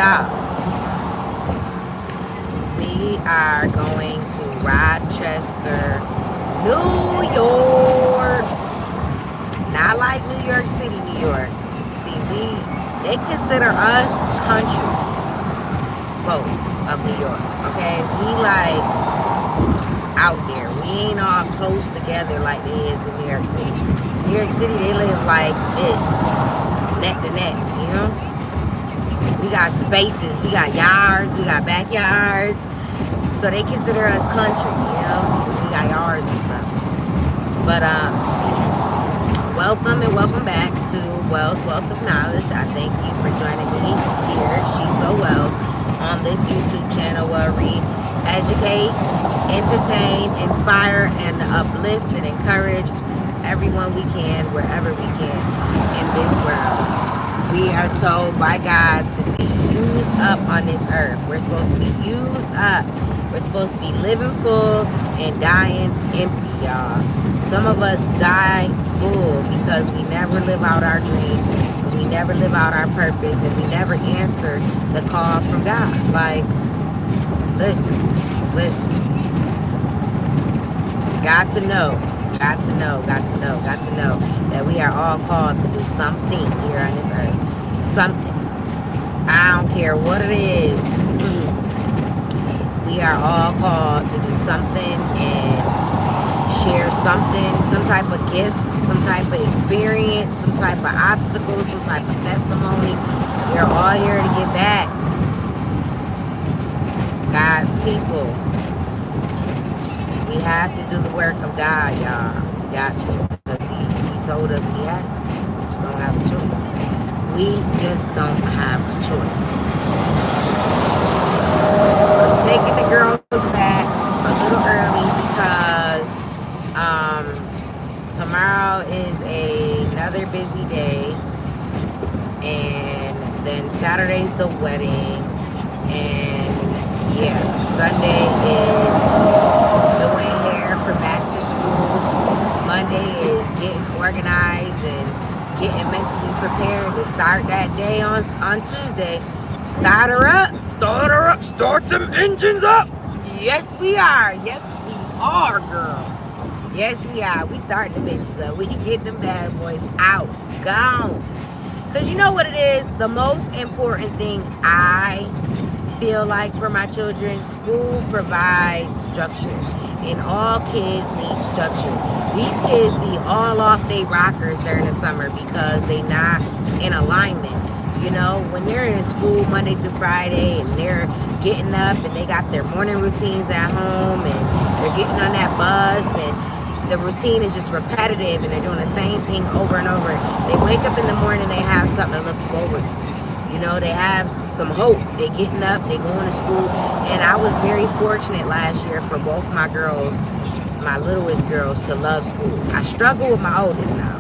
Y'all, we are going to Rochester, New York. Not like New York City, New York. See, they consider us country folk of New York, okay? We like out there. We ain't all close together like they is in New York City. New York City, they live like this, neck to neck, you know? We got spaces, we got yards, we got backyards. So they consider us country, you know? We got yards and stuff. But welcome and welcome back to Wells Wealth of Knowledge. I thank you for joining me here, SheSoWells, on this YouTube channel where we educate, entertain, inspire, and uplift and encourage everyone we can, wherever we can in this world. We are told by God to be used up on this earth. We're supposed to be used up. We're supposed to be living full and dying empty, y'all. Some of us die full because we never live out our dreams, and we never live out our purpose, and we never answer the call from God. Like, listen. Got to know that we are all called to do something here on this earth. Something. I don't care what it is. We are all called to do something and share something, some type of gift, some type of experience, some type of obstacle, some type of testimony. We are all here to get back. God's people. We have to do the work of God, y'all. We got to, because he told us we had to. We just don't have a choice. We just don't have a choice. I'm taking the girls back a little early because tomorrow is another busy day, and then Saturday's the wedding, and yeah, Sunday is doing hair for back to school. Monday is getting organized and getting mentally prepared to start that day on Tuesday. Start her up, start them engines up. Yes, we are. Yes, we are, girl. Yes, we are. We starting the bitches up. We can get them bad boys out, gone. Because you know what it is? The most important thing I feel like for my children, school provides structure, and all kids need structure. These kids be all off their rockers during the summer because they not in alignment. You know, when they're in school Monday through Friday and they're getting up and they got their morning routines at home and they're getting on that bus and the routine is just repetitive and they're doing the same thing over and over. They wake up in the morning, they have something to look forward to. You know, they have some hope. They're getting up, they're going to school. And I was very fortunate last year for both my girls, my littlest girls, to love school. I struggle with my oldest now.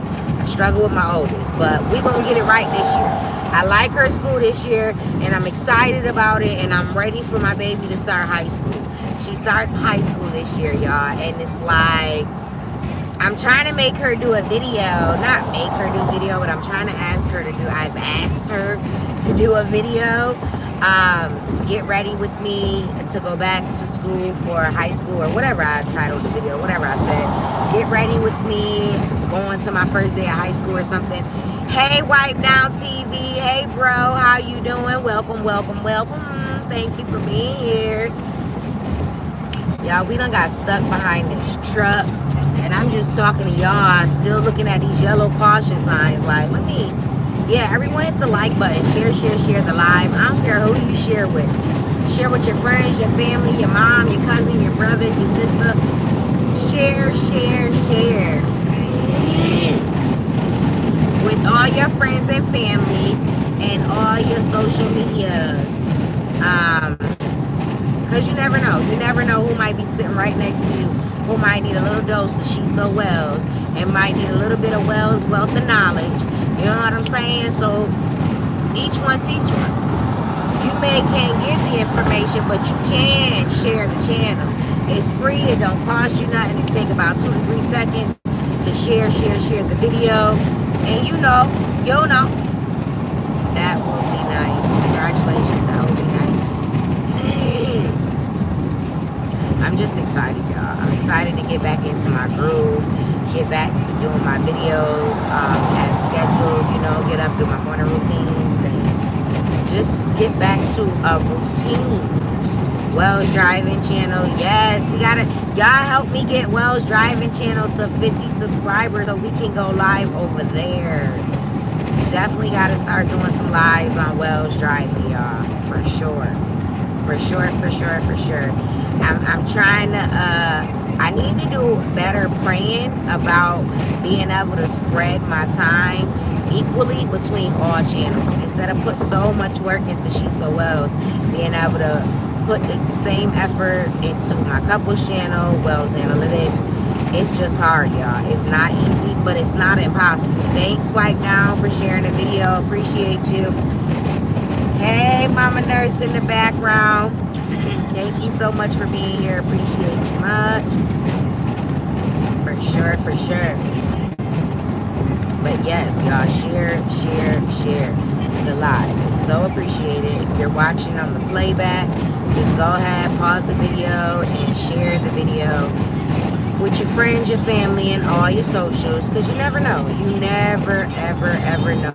But we're going to get it right this year. I like her school this year, and I'm excited about it, and I'm ready for my baby to start high school. She starts high school this year, y'all, and it's like, I'm trying to make her do a video. Not make her do a video, but I'm trying to ask her to do, I've asked her to do a video. Get ready with me to go back to school for high school, or whatever I titled the video, whatever I said. Get ready with me going to my first day of high school or something. Hey, Wipe Down TV. Hey, bro. How you doing? Welcome. Thank you for being here. Y'all, we done got stuck behind this truck. And I'm just talking to y'all, still looking at these yellow caution signs. Like, everyone hit the like button. Share the live. I don't care who you share with. Share with your friends, your family, your mom, your cousin, your brother, your sister. Share. With all your friends and family and all your social medias. Because you never know. You never know who might be sitting right next to you, who might need a little dose of SheSoWells and might need a little bit of Wells Wealth of Knowledge. You know what I'm saying? So each one teach one. You can't give the information, but you can share the channel. It's free. It don't cost you nothing. It take about 2 to 3 seconds to share the video. And you'll know. That will be nice. Congratulations. That get back into my groove, get back to doing my videos as scheduled, you know, get up, do my morning routines, and just get back to a routine. Wells Driving Channel, yes, we gotta, y'all help me get Wells Driving Channel to 50 subscribers so we can go live over there. Definitely gotta start doing some lives on Wells Driving, y'all, for sure. For sure. I'm trying to, I need to do better praying about being able to spread my time equally between all channels. Instead of put so much work into SheSoWells, being able to put the same effort into my couples channel, Wells Analytics. It's just hard, y'all. It's not easy, but it's not impossible. Thanks, Swipe Down, for sharing the video. Appreciate you. Hey, Mama Nurse in the background. Thank you so much for being here. Appreciate you much. For sure. But yes, y'all, share the live. It's so appreciated. If you're watching on the playback, just go ahead, pause the video, and share the video with your friends, your family, and all your socials, because you never know. You never, ever know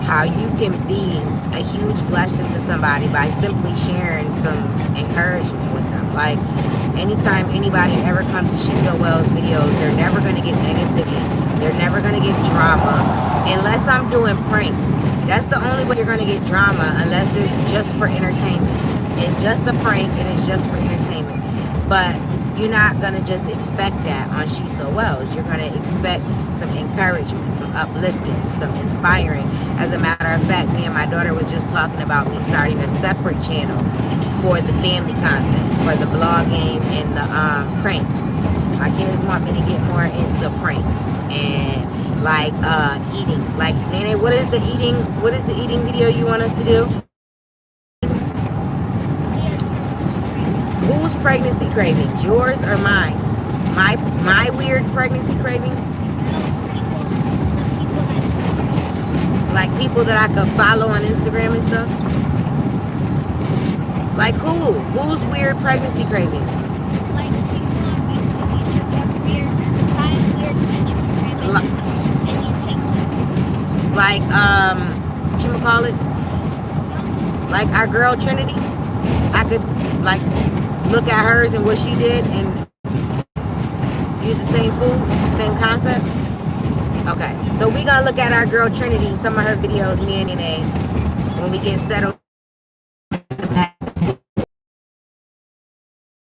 how you can be a huge blessing to somebody by simply sharing some encouragement with them. Like, anytime anybody ever comes to SheSoWells videos, they're never going to get negativity. They're never going to get drama, unless I'm doing pranks. That's the only way you're going to get drama, unless it's just for entertainment. It's just a prank and it's just for entertainment. But you're not going to just expect that on SheSoWells. You're going to expect some encouragement, some uplifting, some inspiring. As a matter of fact, me and my daughter was just talking about me starting a separate channel for the family content, for the blogging and the pranks. My kids want me to get more into pranks and like eating. Like, Nene, what is the eating video you want us to do? Whose pregnancy cravings? Yours or mine? My weird pregnancy cravings? Like people that I could follow on Instagram and stuff? Like who? Whose weird pregnancy cravings? Like people on YouTube that have weird pregnancy cravings and you take them. Like whatchamacallits? Like our girl Trinity? I could like look at hers and what she did and use the same food, same concept. Okay, so we're gonna look at our girl Trinity, some of her videos, me and Nene, when we get settled.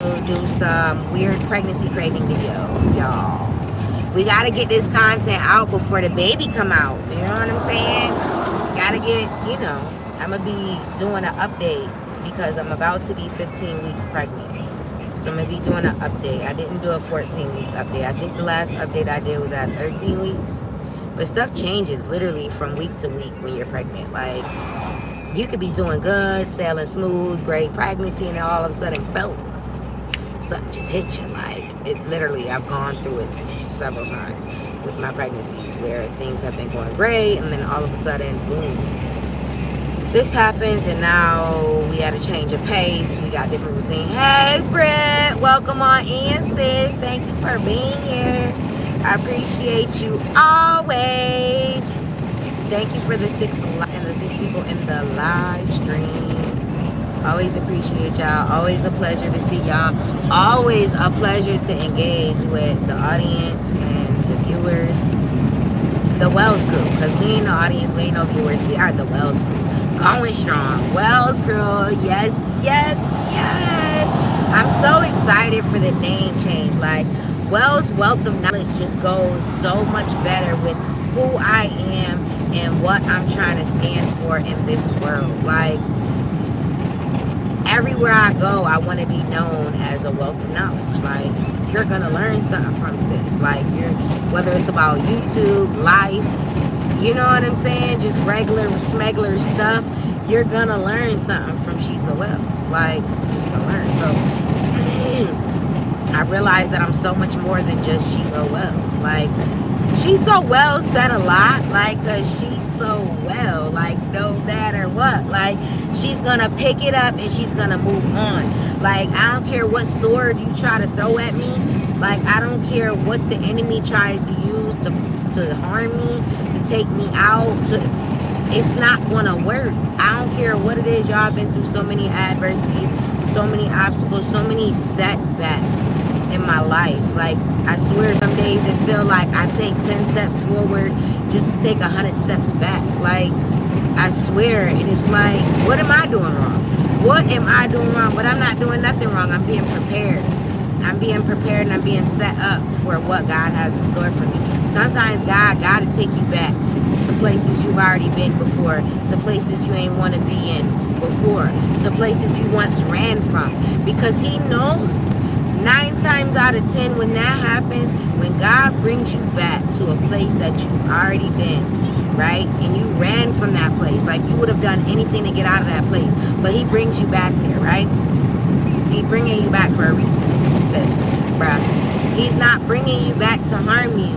We'll do some weird pregnancy craving videos, y'all. We gotta get this content out before the baby come out. You know what I'm saying? Gotta get, you know, I'm gonna be doing an update because I'm about to be 15 weeks pregnant. So I'm going to be doing an update. I didn't do a 14-week update. I think the last update I did was at 13 weeks. But stuff changes literally from week to week when you're pregnant. Like, you could be doing good, sailing smooth, great pregnancy, and then all of a sudden, boom, something just hits you. Like, it literally, I've gone through it several times with my pregnancies where things have been going great, and then all of a sudden, boom, this happens, and now we had a change of pace. We got different routine. Hey, Britt, welcome on in, sis. Thank you for being here. I appreciate you always. Thank you for the six people in the live stream. Always appreciate y'all. Always a pleasure to see y'all. Always a pleasure to engage with the audience and the viewers. The Wells Crew, because we ain't no audience, we ain't no viewers. We are the Wells Crew. Going strong. Wells Crew. Yes. I'm so excited for the name change. Like, Wells Wealth of Knowledge just goes so much better with who I am and what I'm trying to stand for in this world. Like, everywhere I go, I want to be known as a wealth of knowledge. Like, you're going to learn something from sis. Like, whether it's about YouTube, life, you know what I'm saying? Just regular, schmegler stuff. You're gonna learn something from SheSoWells. Like, you're just gonna learn. So, I realized that I'm so much more than just SheSoWells. Like, SheSoWells said a lot. Like, cause she's so well. Like, no matter what. Like, she's gonna pick it up and she's gonna move on. Like, I don't care what sword you try to throw at me. Like, I don't care what the enemy tries to use to harm me, to take me out, it's not gonna work. I don't care what it is. Y'all been through so many adversities, so many obstacles, so many setbacks in my life. Like, I swear some days it feel like I take 10 steps forward just to take 100 steps back. Like, I swear, and it's like, what am I doing wrong? What am I doing wrong? But I'm not doing nothing wrong. I'm being prepared. I'm being prepared and I'm being set up for what God has in store for me. Sometimes God got to take you back to places you've already been before, to places you ain't want to be in before, to places you once ran from. Because he knows 9 times out of 10 when that happens, when God brings you back to a place that you've already been, right? And you ran from that place. Like, you would have done anything to get out of that place. But he brings you back there, right? He's bringing you back for a reason, sis, bruh. He's not bringing you back to harm you.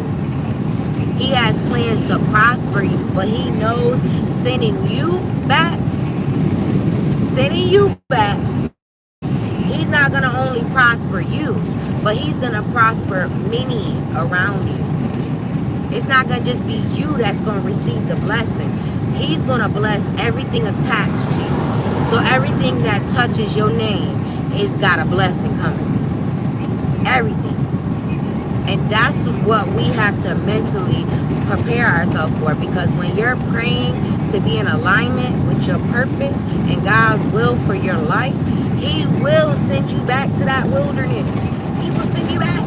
He has plans to prosper you. But he knows sending you back, he's not going to only prosper you, but he's going to prosper many around you. It's not going to just be you that's going to receive the blessing. He's going to bless everything attached to you. So everything that touches your name, it's got a blessing coming. Everything. And that's what we have to mentally prepare ourselves for. Because when you're praying to be in alignment with your purpose and God's will for your life, he will send you back to that wilderness. He will send you back.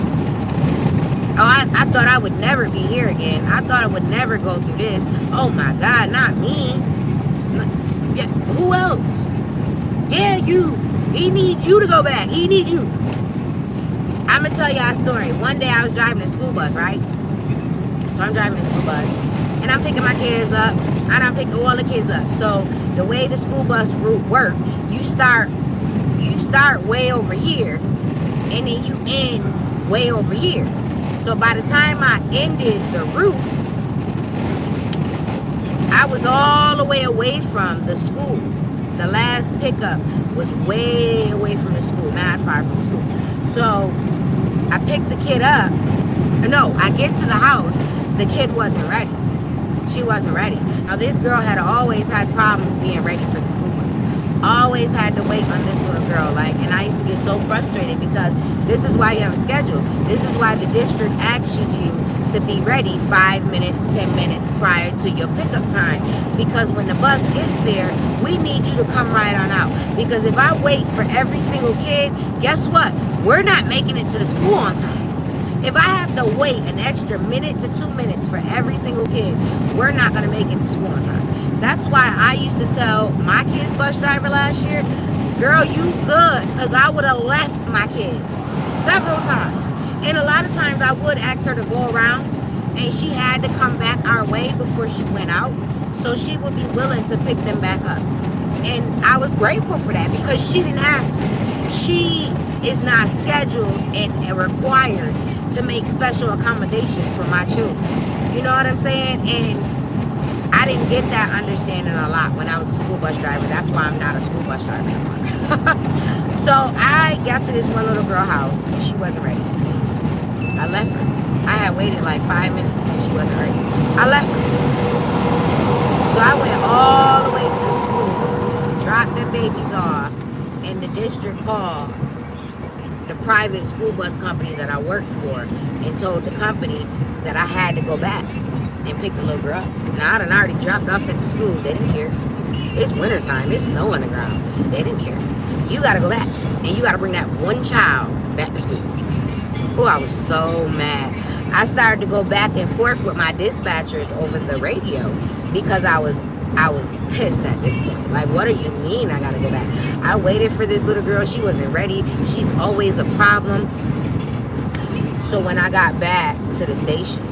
Oh, I thought I would never be here again. I thought I would never go through this. Oh my God, not me. Yeah, who else? Yeah, you. He needs you to go back. He needs you. I'm going to tell y'all a story. One day I was driving a school bus, right? So I'm driving a school bus. And I'm picking my kids up. And I'm picking all the kids up. So the way the school bus route works, you start way over here. And then you end way over here. So by the time I ended the route, I was all the way away from the school. The last pickup was way away from the school, not far from the school. So I picked the kid up. No, I get to the house. The kid wasn't ready. She wasn't ready. Now, this girl had always had problems being ready for the school bus. Always had to wait on this little girl. Like, and I used to get so frustrated because this is why you have a schedule. This is why the district asks you to be ready 5 minutes, 10 minutes prior to your pickup time. Because when the bus gets there, we need you to come right on out. Because if I wait for every single kid, guess what? We're not making it to the school on time. If I have to wait an extra minute to 2 minutes for every single kid, we're not going to make it to school on time. That's why I used to tell my kids' bus driver last year, girl, you good. Because I would have left my kids several times. And a lot of times I would ask her to go around. And she had to come back our way before she went out. So she would be willing to pick them back up. And I was grateful for that because she didn't have to. She is not scheduled and required to make special accommodations for my children. You know what I'm saying? And I didn't get that understanding a lot when I was a school bus driver. That's why I'm not a school bus driver anymore. So I got to this one little girl house and she wasn't ready. I left her. I had waited like 5 minutes and she wasn't ready. I left her. So I went all the way to the school, dropped them babies off, and the district called the private school bus company that I worked for and told the company that I had to go back and pick the little girl up. Now, I done already dropped off at the school. They didn't care. It's wintertime. It's snow on the ground. They didn't care. You got to go back. And you got to bring that one child back to school. Oh, I was so mad. I started to go back and forth with my dispatchers over the radio because I was pissed at this point. Like, what do you mean I gotta go back? I waited for this little girl. She wasn't ready. She's always a problem. So when I got back to the station,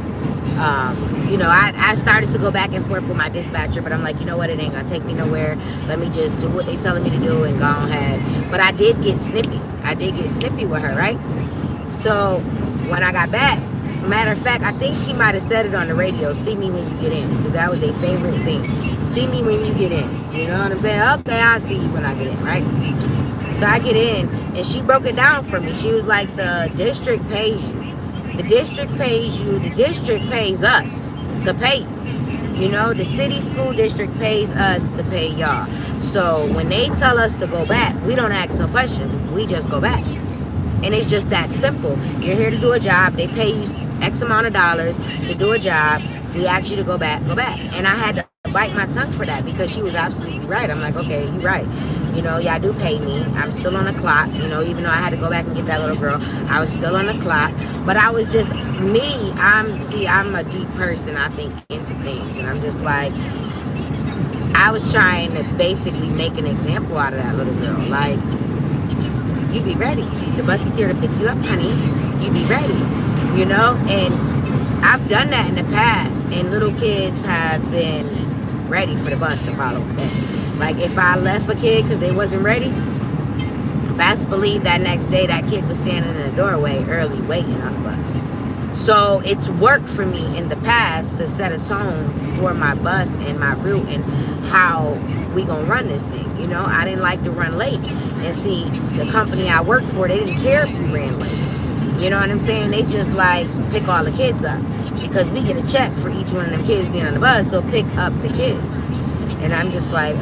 I started to go back and forth with my dispatcher, but I'm like, you know what? It ain't gonna take me nowhere. Let me just do what they telling me to do and go ahead. But I did get snippy. With her, right? So when I got back, matter of fact, I think she might have said it on the radio, see me when you get in, because that was their favorite thing. See me when you get in. You know what I'm saying? Okay, I'll see you when I get in, right? So I get in, and she broke it down for me. She was like, the district pays you. The district pays you. The district pays us to pay you. You know, the city school district pays us to pay y'all. So when they tell us to go back, we don't ask no questions. We just go back. And it's just that simple. You're here to do a job. They pay you X amount of dollars to do a job. If we ask you to go back, go back. And I had to bite my tongue for that because she was absolutely right. I'm like, okay, you're right. You know, y'all do pay me. I'm still on the clock. You know, even though I had to go back and get that little girl, I was still on the clock. But I was just me. I'm a deep person. I think into things, and I'm just like, I was trying to basically make an example out of that little girl. Like, you be ready. The bus is here to pick you up, honey. You be ready. You know, and I've done that in the past, and little kids have been ready for the bus to follow them. Like, if I left a kid because they wasn't ready, best believe that next day that kid was standing in the doorway early waiting on the bus. So it's worked for me in the past to set a tone for my bus and my route and how we gonna run this thing. You know, I didn't like to run late. And see, the company I worked for, they didn't care if you ran late. You know what I'm saying? They just like pick all the kids up because we get a check for each one of them kids being on the bus, so pick up the kids. And I'm just like,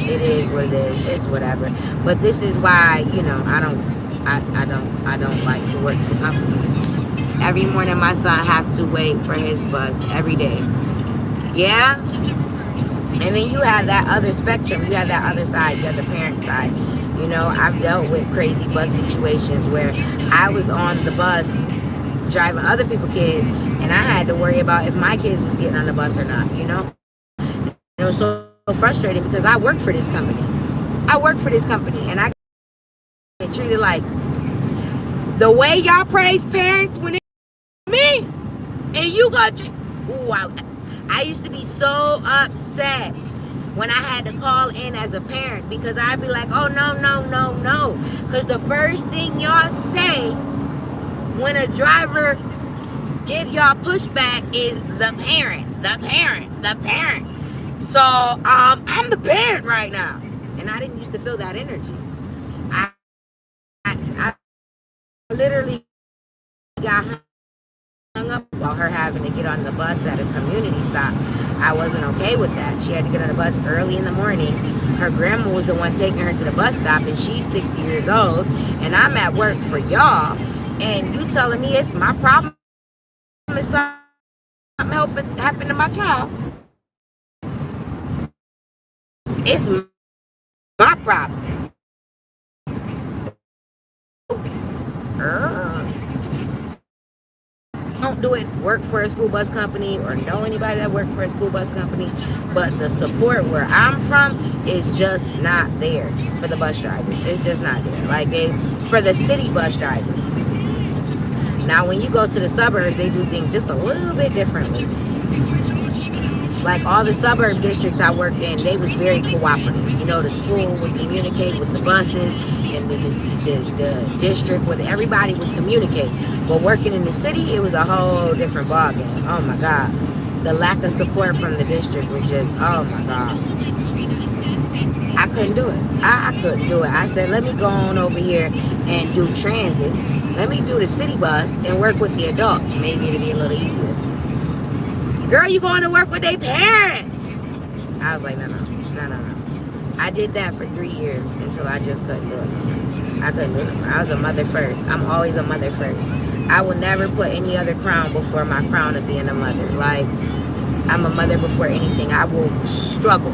it is what it is. It's whatever. But this is why, you know, I don't like to work for companies. Every morning my son have to wait for his bus every day. Yeah? And then you have that other spectrum. You have that other side. You have the parent side. You know, I've dealt with crazy bus situations where I was on the bus driving other people's kids, and I had to worry about if my kids was getting on the bus or not, you know? It was so frustrating because I work for this company. And I get treated like the way y'all praise parents when it's me, and you got I used to be so upset when I had to call in as a parent because I'd be like, oh, no. Because the first thing y'all say when a driver give y'all pushback is the parent. So, I'm the parent right now. And I didn't used to feel that energy. I literally got hung up about her having to get on the bus at a community stop. I wasn't okay with that. She had to get on the bus early in the morning. Her grandma was the one taking her to the bus stop, and she's 60 years old, and I'm at work for y'all, and you telling me it's my problem if something happened to my child. It's my problem. Don't do it, work for a school bus company or know anybody that worked for a school bus company, but the support where I'm from is just not there for the bus drivers. It's just not there. Like, for the city bus drivers. Now, when you go to the suburbs, they do things just a little bit differently. Like, all the suburb districts I worked in, they was very cooperative. You know, the school would communicate with the buses, and the district, with everybody would communicate. But working in the city, it was a whole different ballgame. Oh my God. The lack of support from the district was just, oh my God. I couldn't do it. I couldn't do it. I said, let me go on over here and do transit. Let me do the city bus and work with the adults. Maybe it'll be a little easier. Girl, you going to work with their parents? I was like, no. I did that for 3 years until I just couldn't do it. I couldn't do it. I was a mother first. I'm always a mother first. I will never put any other crown before my crown of being a mother. Like, I'm a mother before anything. I will struggle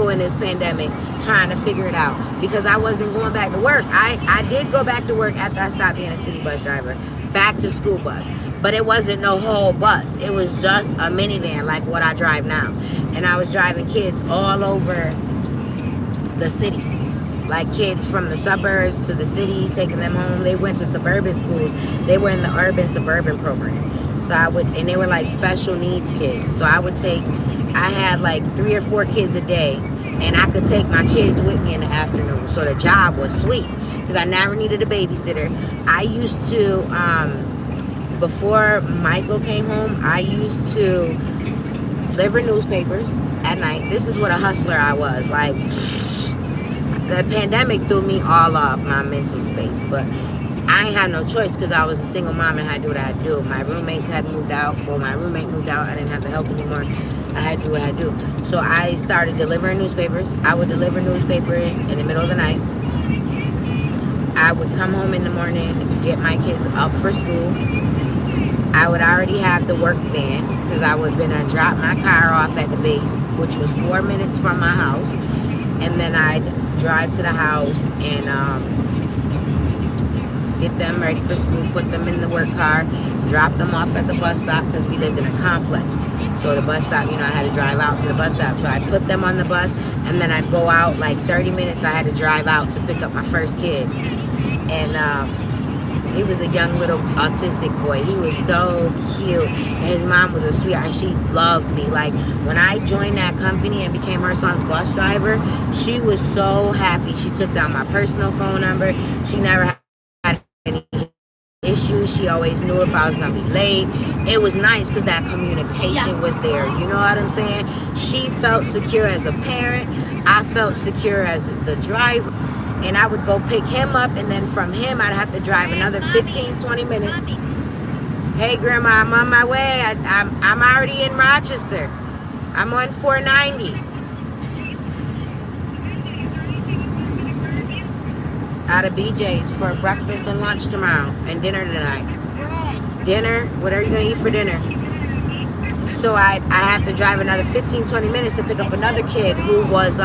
in this pandemic trying to figure it out because I wasn't going back to work. I did go back to work after I stopped being a city bus driver, back to school bus. But it wasn't no whole bus. It was just a minivan like what I drive now. And I was driving kids all over the city. Like, kids from the suburbs to the city, taking them home. They went to suburban schools. They were in the urban suburban program. So and they were like special needs kids. So I had like 3 or 4 kids a day, and I could take my kids with me in the afternoon. So the job was sweet because I never needed a babysitter. I used to, before Michael came home, I used to deliver newspapers at night. This is what a hustler I was. Like, the pandemic threw me all off my mental space, but I ain't had no choice because I was a single mom and I had to do what I had to do. My roommates had moved out. Well, my roommate moved out. I didn't have to help anymore. I had to do what I had to do. So I started delivering newspapers. I would deliver newspapers in the middle of the night. I would come home in the morning, get my kids up for school. I would already have the work van because I would have been and drop my car off at the base, which was 4 minutes from my house. And then I'd drive to the house and get them ready for school, put them in the work car, drop them off at the bus stop because we lived in a complex. So the bus stop, I had to drive out to the bus stop. So I'd put them on the bus and then I'd go out like 30 minutes. I had to drive out to pick up my first kid. And he was a young little autistic boy. He was so cute. And his mom was a sweetheart and she loved me. Like when I joined that company and became her son's bus driver, she was so happy. She took down my personal phone number. She never had any issues. She always knew if I was gonna be late. It was nice because that communication was there. You know what I'm saying? She felt secure as a parent. I felt secure as the driver. And I would go pick him up, and then from him, I'd have to drive another 15, 20 minutes. Hey, Grandma, I'm on my way. I'm already in Rochester. I'm on 490. Out of BJ's for breakfast and lunch tomorrow, and dinner tonight. Dinner, what are you going to eat for dinner? So I have to drive another 15, 20 minutes to pick up another kid who was,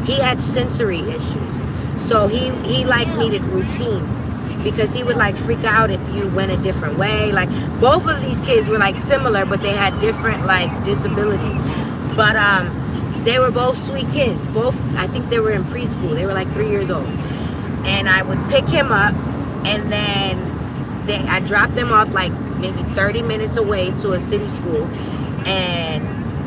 he had sensory issues. So he needed routine because he would freak out if you went a different way. Like both of these kids were similar, but they had different disabilities. But they were both sweet kids. Both, I think they were in preschool. They were 3 years old. And I would pick him up and then I dropped them off maybe 30 minutes away to a city school. And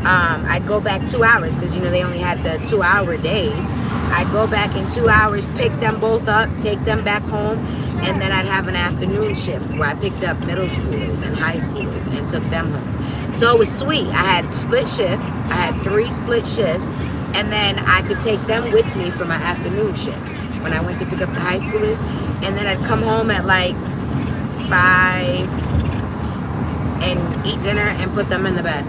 I'd go back 2 hours because they only had the 2-hour days. I'd go back in 2 hours, pick them both up, take them back home, and then I'd have an afternoon shift where I picked up middle schoolers and high schoolers and took them home. So it was sweet. I had split shift. I had 3 split shifts, and then I could take them with me for my afternoon shift when I went to pick up the high schoolers. And then I'd come home at 5 and eat dinner and put them in the bed.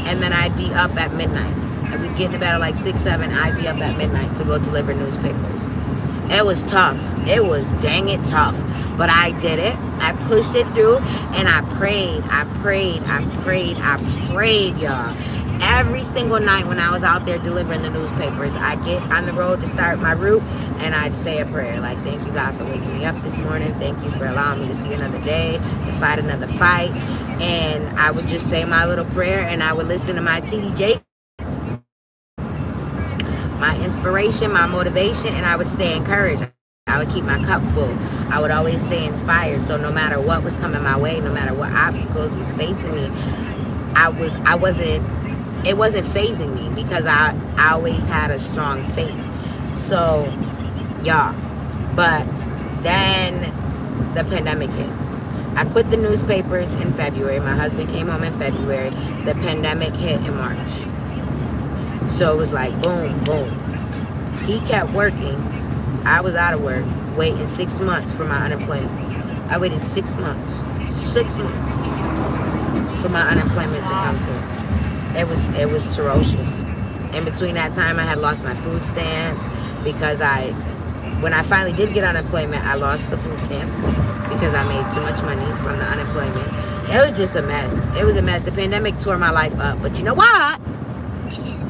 And then I'd be up at midnight. I would get in bed at 6, 7. I'd be up at midnight to go deliver newspapers. It was tough. It was dang it tough. But I did it. I pushed it through and I prayed. I prayed, y'all. Every single night when I was out there delivering the newspapers, I'd get on the road to start my route and I'd say a prayer. Thank you, God, for waking me up this morning. Thank you for allowing me to see another day, to fight another fight. And I would just say my little prayer and I would listen to my TDJ, my inspiration, my motivation, and I would stay encouraged. I would keep my cup full. I would always stay inspired. So no matter what was coming my way, no matter what obstacles was facing me, it wasn't phasing me because I always had a strong faith. So, y'all, but then the pandemic hit. I quit the newspapers in February. My husband came home in February. The pandemic hit in March. So it was boom, boom. He kept working. I was out of work, waiting 6 months for my unemployment. I waited 6 months. 6 months for my unemployment to come through. It was ferocious. In between that time, I had lost my food stamps because when I finally did get unemployment, I lost the food stamps because I made too much money from the unemployment. It was just a mess. It was a mess. The pandemic tore my life up. But you know what?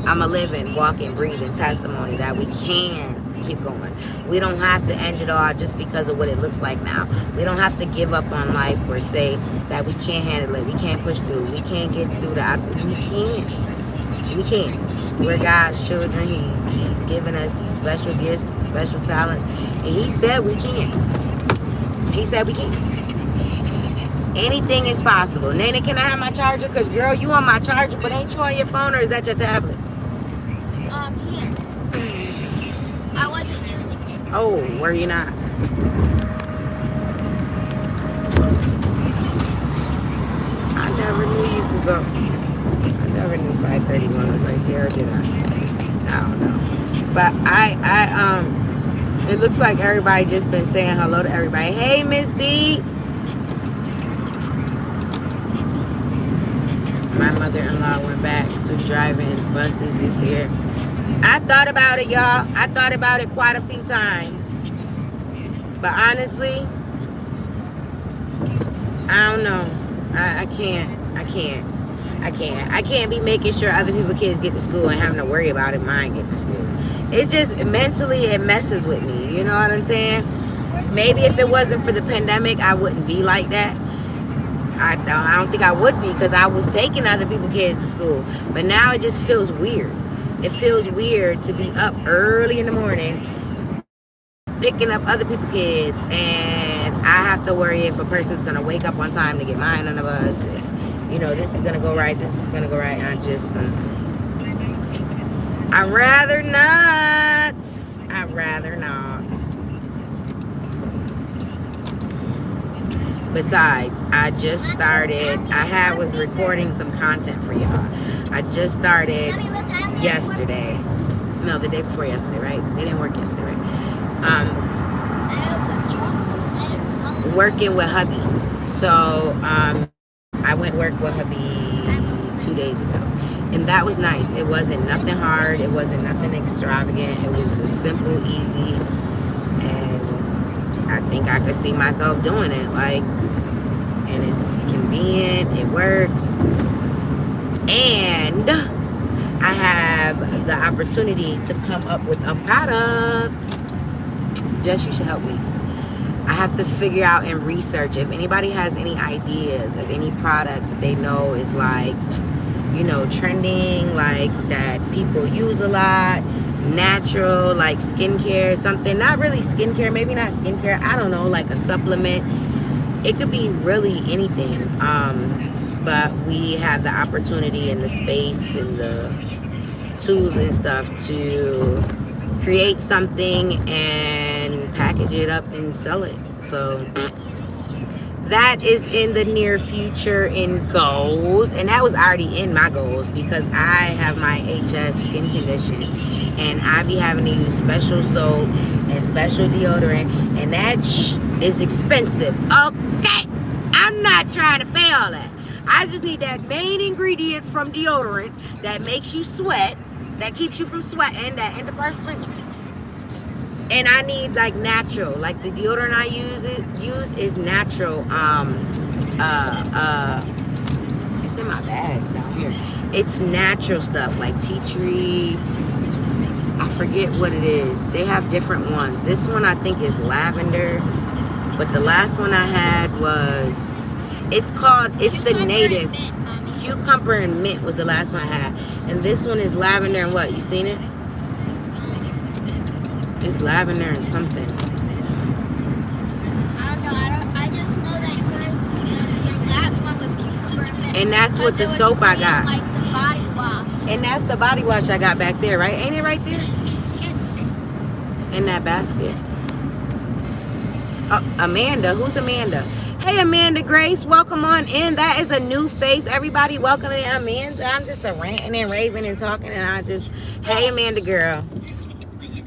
I'm a living, walking, breathing testimony that we can keep going. We don't have to end it all just because of what it looks like now. We don't have to give up on life or say that we can't handle it. We can't push through. We can't get through the obstacles. We can. We can. We're God's children. He's given us these special gifts, these special talents. And He said we can. He said we can. Anything is possible. Nana, can I have my charger? Because, girl, you on my charger, but ain't you on your phone or is that your tablet? Here. I wasn't using it. Oh, were you not? I never knew you could go. I never knew 531 was right there, did I? I don't know. But I It looks like everybody just been saying hello to everybody. Hey, Miss B. My mother-in-law went back to driving buses this year. I thought about it, y'all. I thought about it quite a few times. But honestly, I don't know. I can't be making sure other people's kids get to school and having to worry about it mine getting to school. It's just mentally it messes with me. You know what I'm saying? Maybe if it wasn't for the pandemic, I wouldn't be like that. I don't think I would be because I was taking other people's kids to school. But now it just feels weird. It feels weird to be up early in the morning picking up other people's kids, and I have to worry if a person's going to wake up on time to get mine on the bus. If, you know, this is going to go right, this is going to go right. I'd rather not. I'd rather not. Besides, I just started, was recording some content for y'all. I just started yesterday. No, the day before yesterday, right? They didn't work yesterday, right? Working with hubby. So, I went to work with hubby 2 days ago. And that was nice. It wasn't nothing hard. It wasn't nothing extravagant. It was just simple, easy. And I think I could see myself doing it. Like, and it's convenient. It works. And I have the opportunity to come up with a product. Jess, you should help me. I have to figure out and research if anybody has any ideas of any products that they know is like, you know, trending, like that people use a lot, natural, like skincare, something, not really skincare, maybe not skincare, I don't know, like a supplement. It could be really anything. But we have the opportunity and the space and the tools and stuff to create something and package it up and sell it. So that is in the near future in goals, and that was already in my goals because I have my HS skin condition and I be having to use special soap and special deodorant, and that is expensive. Okay, I'm not trying to pay all that. I just need that main ingredient from deodorant that makes you sweat, that keeps you from sweating, that antiperspirant. And I need like natural, like the deodorant I use is natural. It's in my bag down here. It's natural stuff like tea tree. I forget what it is. They have different ones. This one I think is lavender, but the last one I had was, it's the native. Cucumber and mint was the last one I had. And this one is lavender and what? You seen it? It's lavender and something. I don't know. I just know that your last one was cucumber and mint. And that's what the soap I got. Like the body wash. And that's the body wash I got back there, right? Ain't it right there? It's In that basket. Oh, Amanda. Who's Amanda? Hey, Amanda Grace. Welcome on in. That is a new face. Everybody welcome in Amanda. I'm just a ranting and raving and talking, and hey, Amanda girl.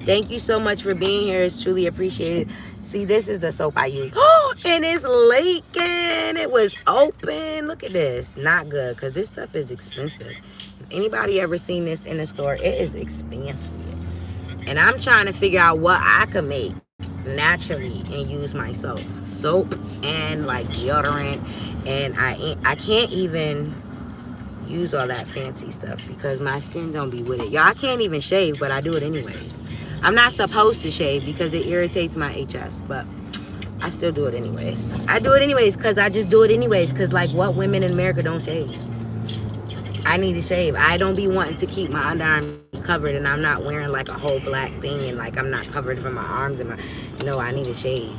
Thank you so much for being here. It's truly appreciated. See, this is the soap I use. Oh, and it's leaking. It was open. Look at this. Not good, because this stuff is expensive. If anybody ever seen this in the store, it is expensive. And I'm trying to figure out what I can make naturally and use myself. Soap and like deodorant. And I can't even use all that fancy stuff because my skin don't be with it. Y'all, I can't even shave, but I do it anyways. I'm not supposed to shave because it irritates my HS, but I still do it anyways. I do it anyways because I just do it anyways because, like, what women in America don't shave? I need to shave. I don't be wanting to keep my underarms covered, and I'm not wearing like a whole black thing, and like I'm not covered from my arms and my, no, I need to shave.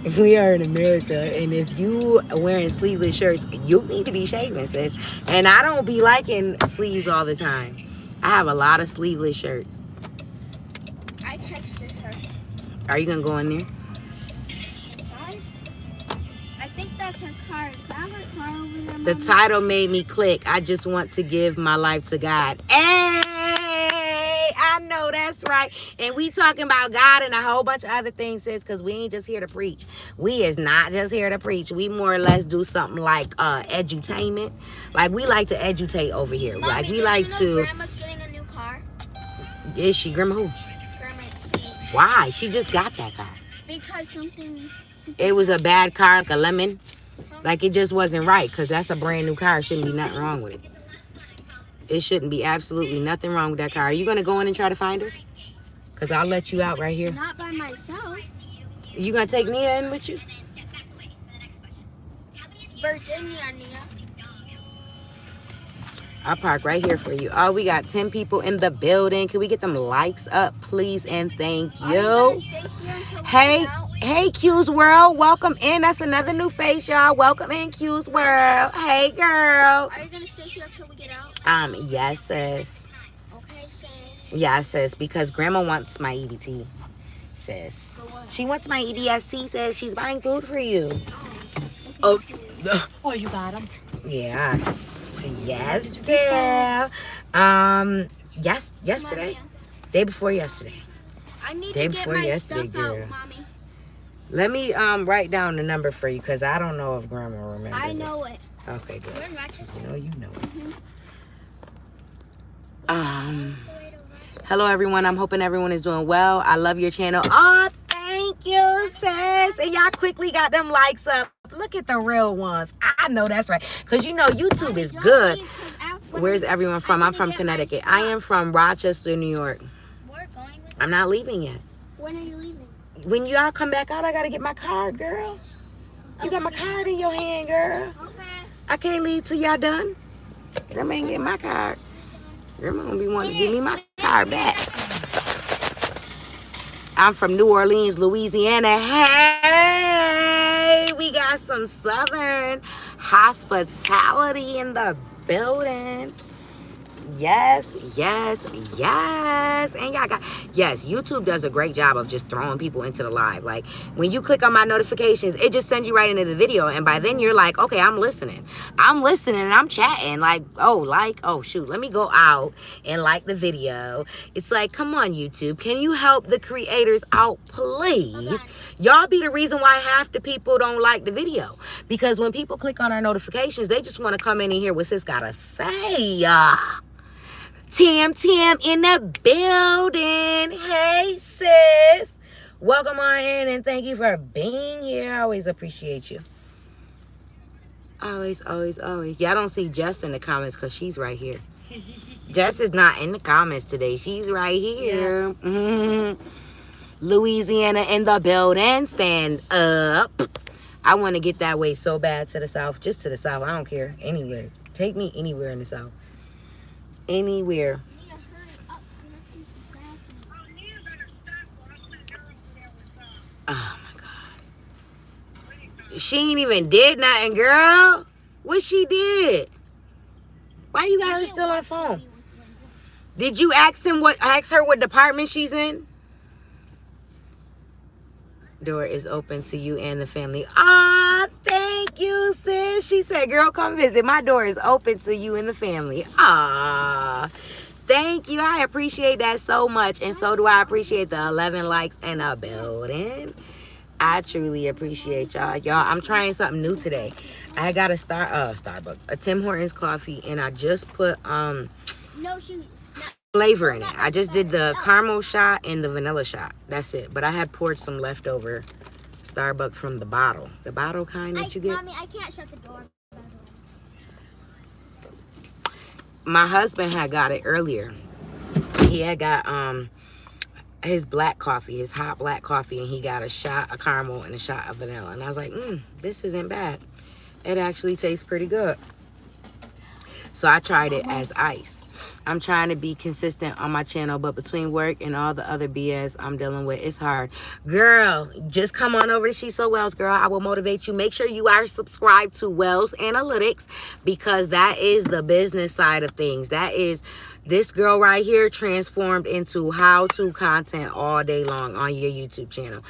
If we are in America, and if you are wearing sleeveless shirts, you need to be shaving, sis. And I don't be liking sleeves all the time. I have a lot of sleeveless shirts. I texted her. Are you gonna go in there? Sorry? I think that's her car. Is that her car over there, The Mama? title made me click. I just want to give my life to God. Hey, I know that's That's right. And we talking about God and a whole bunch of other things, sis, because we ain't just here to preach. We is not just here to preach. We more or less do something like edutainment. Like, we like to edutate over here. Mommy, like, we like to... Grandma's getting a new car. Is she? Grandma who? Grandma. Why? She just got that car. Because something It was a bad car, like a lemon. Like, it just wasn't right, because that's a brand new car. Shouldn't be nothing wrong with it. It shouldn't be absolutely nothing wrong with that car. Are you going to go in and try to find her? Because I'll let you out right here. Not by myself. You going to take Nia in with you? Virginia, Nia. I'll park right here for you. Oh, we got 10 people in the building. Can we get them likes up, please? And thank you. Hey, Q's World. Welcome in. That's another new face, y'all. Welcome in, Q's World. Hey, girl. Are you going to stay here until we get out? Yes, sis. Okay, sis. Yeah, sis, because Grandma wants my EBT, sis. She wants my EBST, sis. She's buying food for you. Oh, you got them? Yes. Yes, girl. Yes, yesterday. Day before yesterday. I need Day to get before my yesterday, stuff girl. out, Mommy. Let me write down the number for you, because I don't know if Grandma remembers. I know it. Okay, good. We're in Rochester. You know it. Hello, everyone. I'm hoping everyone is doing well. I love your channel. Oh, thank you, sis. And y'all quickly got them likes up. Look at the real ones. I know that's right. Because, you know, YouTube is good. Where's everyone from? I'm from Connecticut. I am from Rochester, New York. I'm not leaving yet. When are you leaving? When y'all come back out, I got to get my card, girl. You got my card in your hand, girl. Okay. I can't leave till y'all done. Grandma ain't getting my card. Grandma gonna be wanting to give me my card back. I'm from New Orleans, Louisiana. Hey, we got some Southern hospitality in the building. Yes. And y'all got, yes, YouTube does a great job of just throwing people into the live. Like, when you click on my notifications, it just sends you right into the video. And by then you're like, okay, I'm listening and I'm chatting. Like, oh shoot, let me go out and like the video. It's like, come on, YouTube, can you help the creators out, please? Okay. Y'all be the reason why half the people don't like the video. Because when people click on our notifications, they just want to come in and hear what sis gotta say. Tam in the building. Hey, sis. Welcome on in and thank you for being here. I always appreciate you. Always. Yeah, I don't see Jess in the comments because she's right here. Jess is not in the comments today. She's right here. Yes. Mm-hmm. Louisiana in the building. Stand up. I want to get that way so bad to the south. Just to the south. I don't care. Anywhere. Take me anywhere in the south. Anywhere. Oh my God. She ain't even did nothing, girl. What she did? Why you got her still on phone? Did you ask her what department she's in? Door is open to you and the family. Ah, thank you, sis. She said, girl, come visit. My door is open to you and the family. Ah, thank you. I appreciate that so much. And so do I appreciate the 11 likes in the building. I truly appreciate y'all. I'm trying something new today. I got a Starbucks, a Tim Hortons coffee, and I just put flavor in it. I just did the caramel shot and the vanilla shot. That's it. But I had poured some leftover Starbucks from the bottle. The bottle kind that you get. Mommy, I can't shut the door. My husband had got it earlier. He had got his black coffee, his hot black coffee, and he got a shot of caramel and a shot of vanilla. And I was like, this isn't bad. It actually tastes pretty good. So I tried it as ice. I'm trying to be consistent on my channel, but between work and all the other BS I'm dealing with, it's hard. Girl, just come on over to SheSoWells, girl. I will motivate you. Make sure you are subscribed to Wells Analytics because that is the business side of things. That is this girl right here transformed into how-to content all day long on your YouTube channel.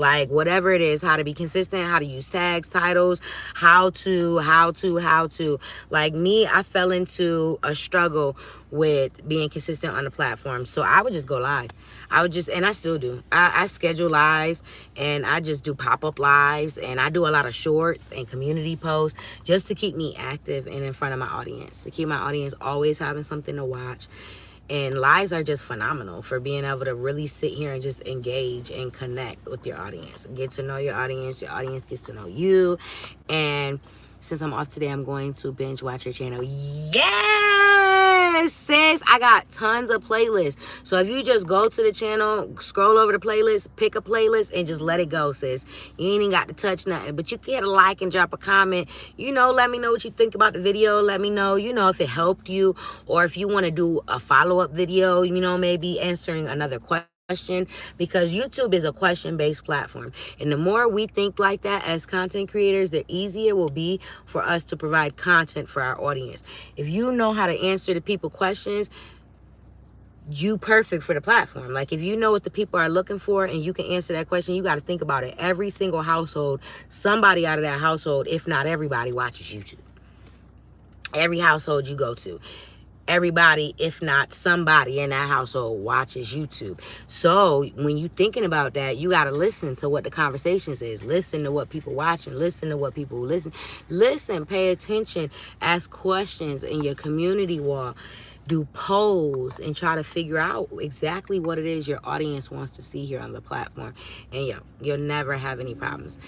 Like whatever it is, how to be consistent, how to use tags, titles, how to. Like me, I fell into a struggle with being consistent on the platform. So I would just go live. I would just, and I still do. I schedule lives, and I just do pop-up lives, and I do a lot of shorts and community posts just to keep me active and in front of my audience, to keep my audience always having something to watch. And lives are just phenomenal for being able to really sit here and just engage and connect with your audience. Get to know your audience gets to know you. And since I'm off today, I'm going to binge watch your channel. Yes, sis. I got tons of playlists. So if you just go to the channel, scroll over the playlist, pick a playlist, and just let it go, sis. You ain't even got to touch nothing. But you can hit a like and drop a comment. You know, let me know what you think about the video. Let me know, you know, if it helped you, or if you want to do a follow-up video, you know, maybe answering another question, because YouTube is a question-based platform, and the more we think like that as content creators, the easier it will be for us to provide content for our audience. If you know how to answer the people questions, you perfect for the platform. Like if you know what the people are looking for and you can answer that question, you got to think about it. Every single household, somebody out of that household, if not everybody, watches YouTube. Every household you go to, everybody, if not somebody in that household, watches YouTube. So when you thinking about that, you got to listen to what the conversations is. Listen to what people watching. Listen to what people listen, pay attention, ask questions in your community wall, do polls, and try to figure out exactly what it is your audience wants to see here on the platform. And you'll never have any problems.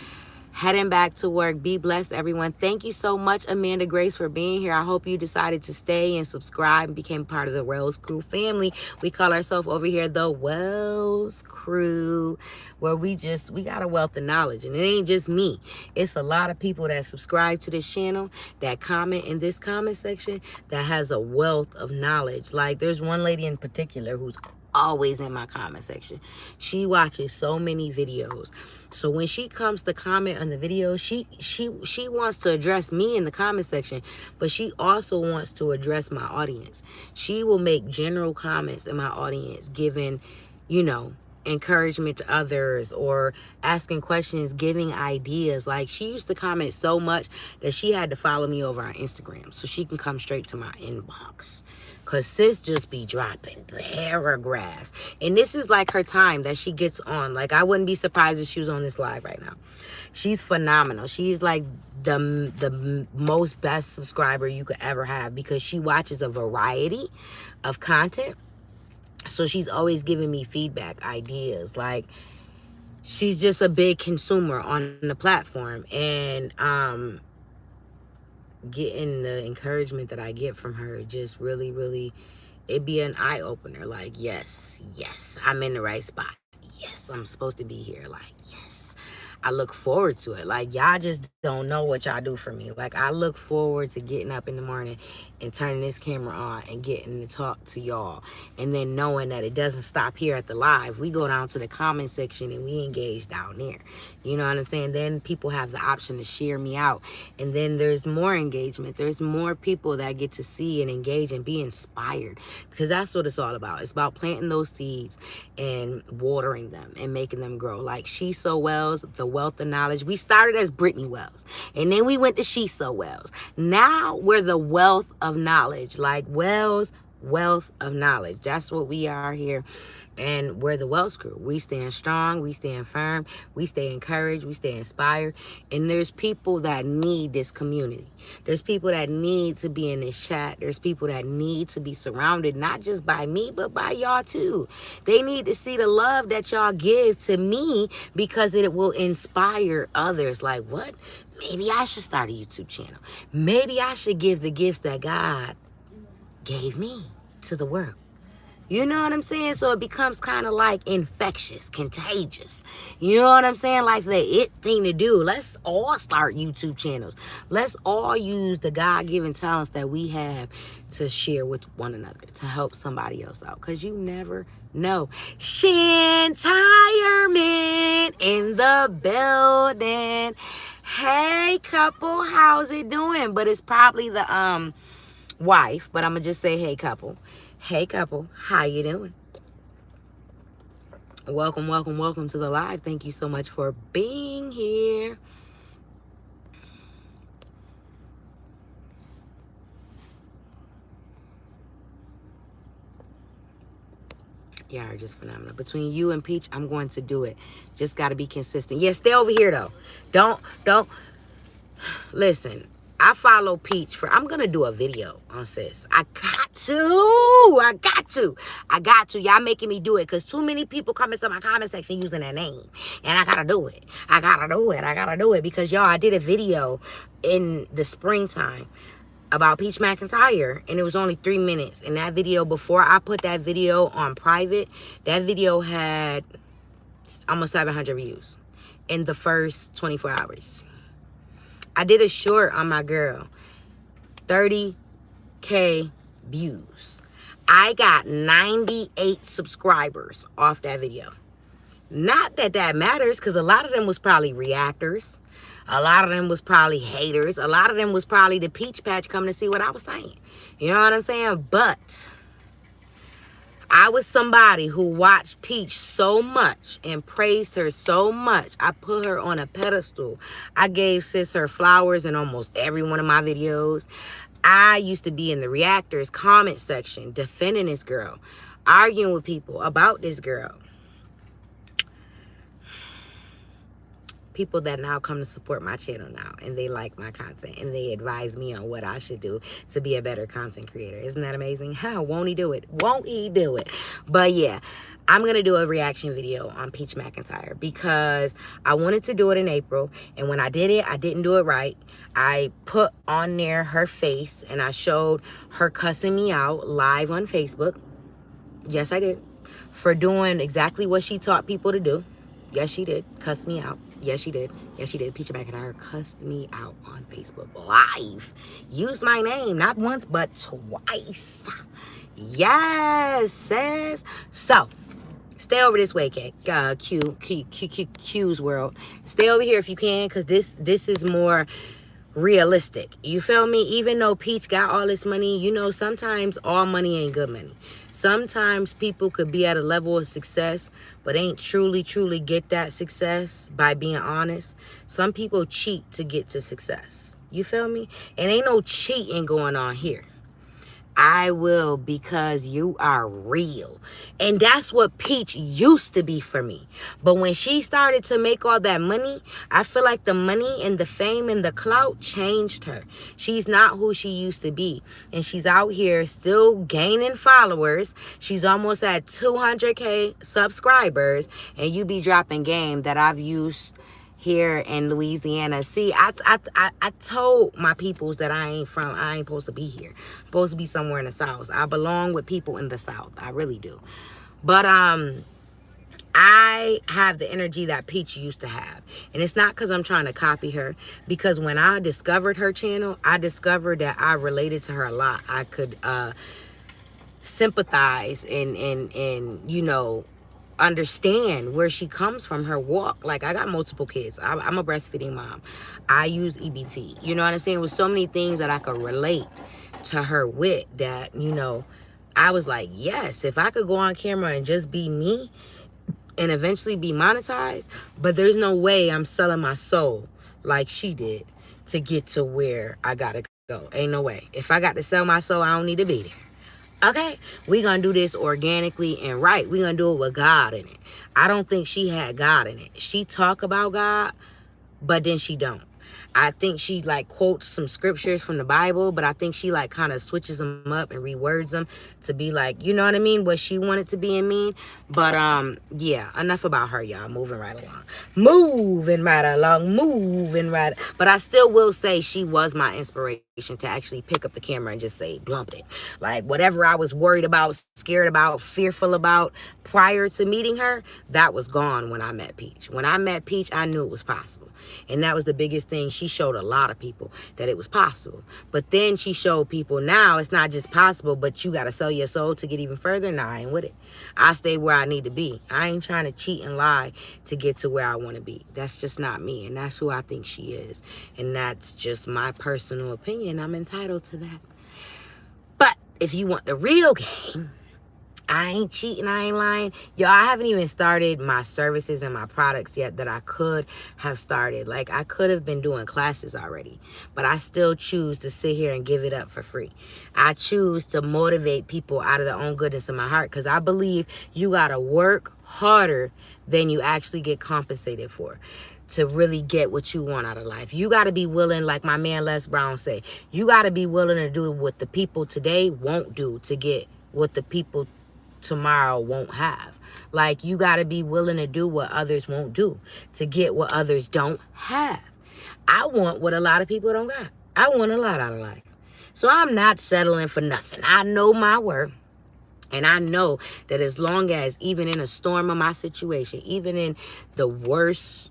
Heading back to work. Be blessed, everyone. Thank you so much, Amanda Grace, for being here. I hope you decided to stay and subscribe and became part of the Wells Crew family. We call ourselves over here the Wells Crew, where we got a wealth of knowledge. And it ain't just me. It's a lot of people that subscribe to this channel, that comment in this comment section, that has a wealth of knowledge. Like there's one lady in particular who's always in my comment section. She watches so many videos. So when she comes to comment on the video, she wants to address me in the comment section, but she also wants to address my audience. She will make general comments in my audience, giving, you know, encouragement to others or asking questions, giving ideas. Like she used to comment so much that she had to follow me over on Instagram so she can come straight to my inbox. Because sis just be dropping paragraphs. And this is like her time that she gets on. Like, I wouldn't be surprised if she was on this live right now. She's phenomenal. She's like the most best subscriber you could ever have, because she watches a variety of content. So she's always giving me feedback, ideas. Like, she's just a big consumer on the platform. And getting the encouragement that I get from her just really, it'd be an eye-opener. Like, yes, I'm in the right spot. Yes, I'm supposed to be here. Like, yes, I look forward to it. Like, y'all just don't know what y'all do for me. Like, I look forward to getting up in the morning and turning this camera on and getting to talk to y'all. And then knowing that it doesn't stop here at the live. We go down to the comment section and we engage down there. You know what I'm saying? Then people have the option to share me out. And then there's more engagement. There's more people that get to see and engage and be inspired. Because that's what it's all about. It's about planting those seeds and watering them and making them grow. Like SheSoWells, the wealth of knowledge. We started as Brittany Wells. And then we went to SheSoWells. Now we're the wealth of knowledge. Like Wells, wealth of knowledge. That's what we are here. And we're the Wells Crew. We stand strong, we stand firm, we stay encouraged, we stay inspired. And there's people that need this community. There's people that need to be in this chat. There's people that need to be surrounded, not just by me, but by y'all too. They need to see the love that y'all give to me, because it will inspire others. Like, what? Maybe I should start a YouTube channel. Maybe I should give the gifts that God gave me to the world. You know what I'm saying? So it becomes kind of like infectious, contagious. You know what I'm saying? Like the it thing to do. Let's all start YouTube channels. Let's all use the God-given talents that we have to share with one another, to help somebody else out. Because you never know. Shantirement in the building. Hey, couple, how's it doing? But it's probably the wife, but I'm going to just say, hey, couple. Hey, couple, how you doing? Welcome, welcome, welcome to the live. Thank you so much for being here. Yeah, are just phenomenal. Between you and Peach, I'm going to do it. Just got to be consistent. Yeah, stay over here though. Don't listen. I follow Peach for. I'm gonna do a video on sis. I got to. Y'all making me do it because too many people come into my comment section using that name, and I gotta do it. I gotta do it because y'all. I did a video in the springtime about Peach McIntyre, and it was only 3 minutes. And that video, before I put that video on private, that video had almost 700 views in the first 24 hours. I did a short on my girl, 30K views. I got 98 subscribers off that video. Not that that matters, because a lot of them was probably reactors. A lot of them was probably haters. A lot of them was probably the Peach Patch coming to see what I was saying. You know what I'm saying? But I was somebody who watched Peach so much and praised her so much. I put her on a pedestal. I gave sis her flowers in almost every one of my videos. I used to be in the reactors comment section defending this girl, arguing with people about this girl. People that now come to support my channel now, and they like my content, and they advise me on what I should do to be a better content creator. Isn't that amazing? How won't he do it? Won't he do it? But yeah, I'm going to do a reaction video on Peach McIntyre because I wanted to do it in April, and when I did it, I didn't do it right. I put on there her face, and I showed her cussing me out live on Facebook. Yes, I did. For doing exactly what she taught people to do. Yes, she did. Cussed me out. Yes, she did. Yes, she did. Peach McIntyre cussed me out on Facebook live. Used my name not once, but twice. Yes, sis. So, stay over this way, Q's world. Stay over here if you can, because this is more realistic. You feel me? Even though Peach got all this money, you know, sometimes all money ain't good money. Sometimes people could be at a level of success, but ain't truly get that success by being honest. Some people cheat to get to success. You feel me? And ain't no cheating going on here. I will because you are real. And that's what Peach used to be for me. But when she started to make all that money, I feel like the money and the fame and the clout changed her. She's not who she used to be. And she's out here still gaining followers. She's almost at 200K subscribers. And you be dropping game that I've used here in Louisiana. See, I told my peoples that I ain't supposed to be here. I'm supposed to be somewhere in the South. I belong with people in the South. I really do. But I have the energy that Peach used to have. And it's not because I'm trying to copy her. Because when I discovered her channel, I discovered that I related to her a lot. I could sympathize and you know, understand where she comes from, her walk. Like, I got multiple kids. I'm a breastfeeding mom. I use EBT. You know what I'm saying? With so many things that I could relate to her with, that, you know, I was like, yes, if I could go on camera and just be me and eventually be monetized, but there's no way I'm selling my soul like she did to get to where I gotta go. Ain't no way. If I got to sell my soul, I don't need to be there. Okay, we gonna do this organically and right. We gonna do it with God in it. I don't think she had God in it. She talk about God, but then she don't. I think she like quotes some scriptures from the Bible, but I think she like kind of switches them up and rewords them to be like, you know what I mean, what she wanted to be and mean. But yeah, enough about her, y'all. Moving right along. But I still will say she was my inspiration to actually pick up the camera and just say, blump it. Like, whatever I was worried about, scared about, fearful about prior to meeting her, that was gone when I met Peach. When I met Peach, I knew it was possible. And that was the biggest thing. She showed a lot of people that it was possible. But then she showed people now it's not just possible, but you got to sell your soul to get even further. Nah, I ain't with it. I stay where I need to be. I ain't trying to cheat and lie to get to where I want to be. That's just not me. And that's who I think she is. And that's just my personal opinion. I'm entitled to that. But if you want the real game, I ain't cheating, I ain't lying. Y'all, I haven't even started my services and my products yet that I could have started. Like, I could have been doing classes already, but I still choose to sit here and give it up for free. I choose to motivate people out of their own goodness in my heart, because I believe you gotta work harder than you actually get compensated for to really get what you want out of life. You got to be willing, like my man Les Brown say, you got to be willing to do what the people today won't do to get what the people tomorrow won't have. Like, you got to be willing to do what others won't do to get what others don't have. I want what a lot of people don't got. I want a lot out of life. So I'm not settling for nothing. I know my worth. And I know that as long as, even in a storm of my situation, even in the worst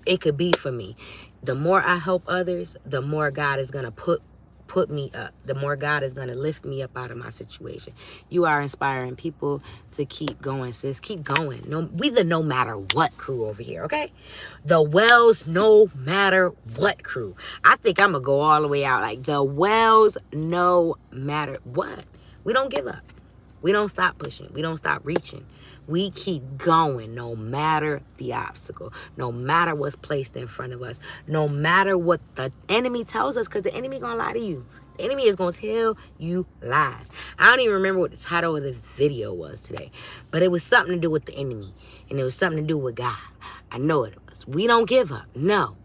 it could be for me, the more I help others, the more God is going to put me up. The more God is going to lift me up out of my situation. You are inspiring people to keep going, sis. Keep going. We the no matter what crew over here, okay? The Wells no matter what crew. I think I'm going to go all the way out. Like, the Wells no matter what. We don't give up. We don't stop pushing. We don't stop reaching. We keep going no matter the obstacle, no matter what's placed in front of us, no matter what the enemy tells us, because the enemy going to lie to you. The enemy is going to tell you lies. I don't even remember what the title of this video was today, but it was something to do with the enemy, and it was something to do with God. I know it was. We don't give up. No.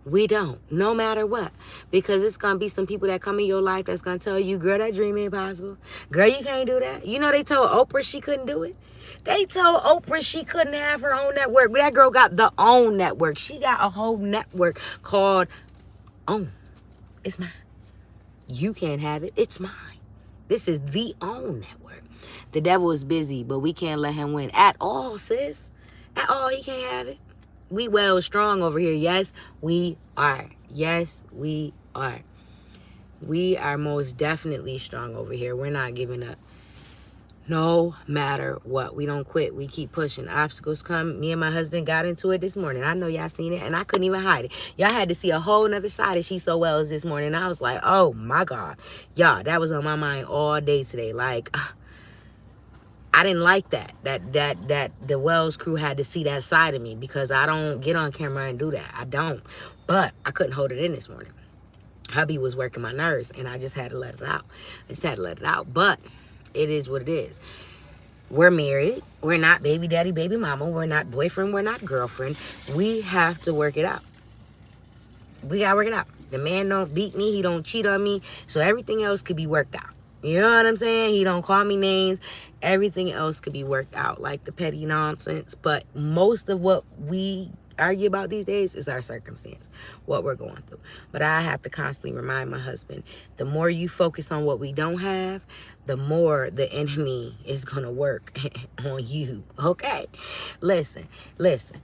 We don't, no matter what. Because it's going to be some people that come in your life that's going to tell you, girl, that dream ain't possible. Girl, you can't do that. You know, they told Oprah she couldn't do it. They told Oprah she couldn't have her own network. That girl got the OWN network. She got a whole network called OWN. It's mine. You can't have it. It's mine. This is the OWN network. The devil is busy, but we can't let him win at all, sis. At all, he can't have it. We well strong over here. Yes, we are. Yes, we are. We are most definitely strong over here. We're not giving up. No matter what. We don't quit. We keep pushing. Obstacles come. Me and my husband got into it this morning. I know y'all seen it, and I couldn't even hide it. Y'all had to see a whole nother side of SheSoWells this morning. I was like, oh my God. Y'all, that was on my mind all day today. Like, I didn't like that the Wells crew had to see that side of me, because I don't get on camera and do that. I don't. But I couldn't hold it in this morning. Hubby was working my nerves, and I just had to let it out. But it is what it is. We're married. We're not baby daddy, baby mama. We're not boyfriend. We're not girlfriend. We have to work it out. We got to work it out. The man don't beat me. He don't cheat on me. So everything else could be worked out. You know what I'm saying? He don't call me names. Everything else could be worked out, like the petty nonsense. But most of what we argue about these days is our circumstance, what we're going through. But I have to constantly remind my husband, the more you focus on what we don't have, the more the enemy is going to work on you. Okay? Listen.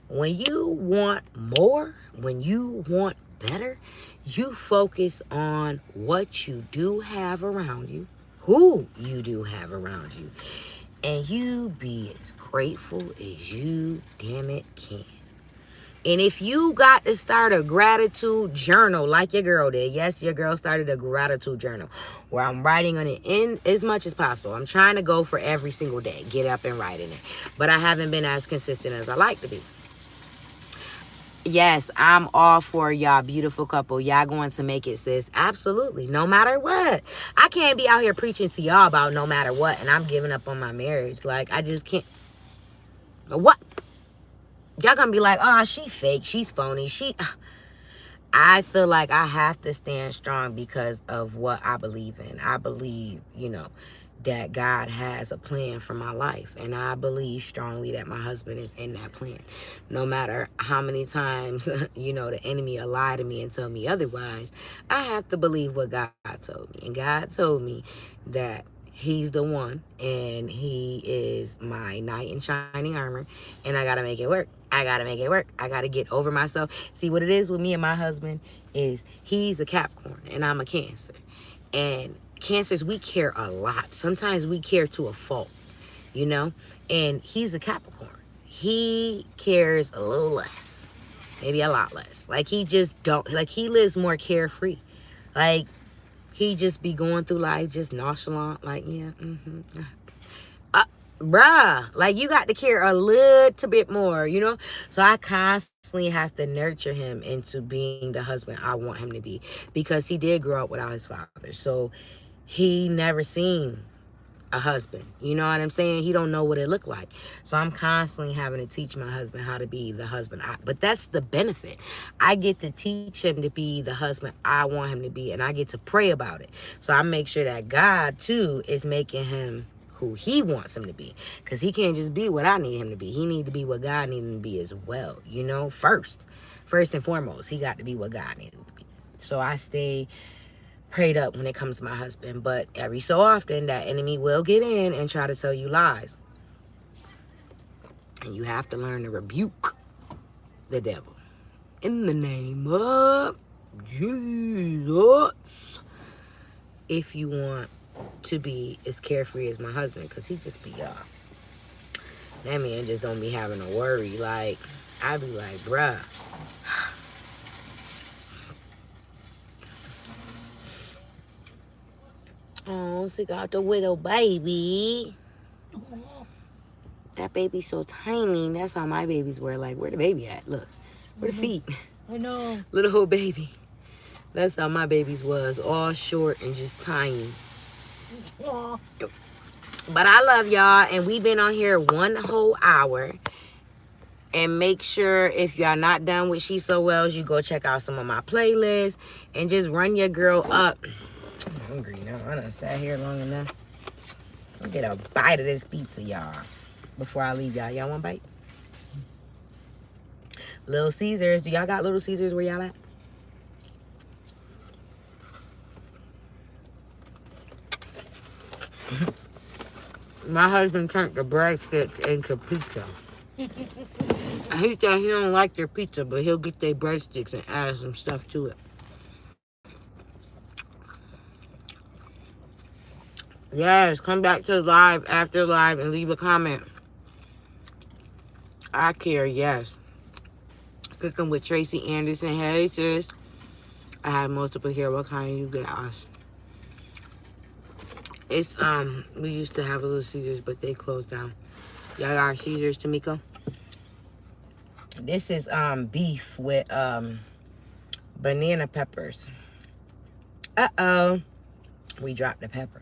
When you want more, when you want better, you focus on what you do have around you, who you do have around you, and you be as grateful as you damn it can. And if you got to start a gratitude journal like your girl did, yes, your girl started a gratitude journal where I'm writing on it in as much as possible. I'm trying to go for every single day, get up and write in it, but I haven't been as consistent as I like to be. Yes, I'm all for y'all beautiful couple. Y'all going to make it, sis. Absolutely. No matter what. I can't be out here preaching to y'all about no matter what, and I'm giving up on my marriage. Like, I just can't. What? Y'all gonna be like, oh, she fake. She's phony. I feel like I have to stand strong because of what I believe in. I believe, that God has a plan for my life. And I believe strongly that my husband is in that plan. No matter how many times, the enemy will lie to me and tell me otherwise, I have to believe what God told me. And God told me that he's the one, and he is my knight in shining armor, and I got to make it work. I got to get over myself. See, what it is with me and my husband is he's a Capricorn, and I'm a Cancer. And Cancers, we care a lot. Sometimes we care to a fault, and he's a Capricorn. He cares a little less, maybe a lot less. Like, he just he lives more carefree. Like, he just be going through life just nonchalant, like, yeah, bruh, like you got to care a little bit more, you know? So I constantly have to nurture him into being the husband I want him to be, because he did grow up without his father. So he never seen a husband. You know what I'm saying? He don't know what it looked like. So I'm constantly having to teach my husband how to be the husband. But that's the benefit. I get to teach him to be the husband I want him to be, and I get to pray about it. So I make sure that God too is making him who he wants him to be, because he can't just be what I need him to be. He need to be what God needs him to be as well. You know, first and foremost, he got to be what God needs him to be. So I stay prayed up when it comes to my husband. But every so often, that enemy will get in and try to tell you lies. And you have to learn to rebuke the devil. In the name of Jesus. If you want to be as carefree as my husband, because he just be, that man just don't be having to worry. Like, I be like, bruh. Oh, she got the little baby. That baby's so tiny. That's how my babies were. Like, where the baby at? Look, where the feet? I know. Little whole baby. That's how my babies was. All short and just tiny. Aw. But I love y'all. And we've been on here 1 whole hour. And make sure if y'all not done with SheSoWells, you go check out some of my playlists. And just run your girl up. I'm hungry now. I done sat here long enough. I'll get a bite of this pizza, y'all. Before I leave y'all. Y'all want a bite? Little Caesars. Do y'all got Little Caesars where y'all at? My husband turned the breadsticks into pizza. He said he don't like their pizza, but he'll get their breadsticks and add some stuff to it. Yes, come back to live after live and leave a comment. I care, yes. Cooking with Tracy Anderson. Hey, sis. I have multiple here. What kind you get us? It's, we used to have a Little Caesars, but they closed down. Y'all got Caesars, Tamiko? This is, beef with, banana peppers. Uh-oh. We dropped the pepper.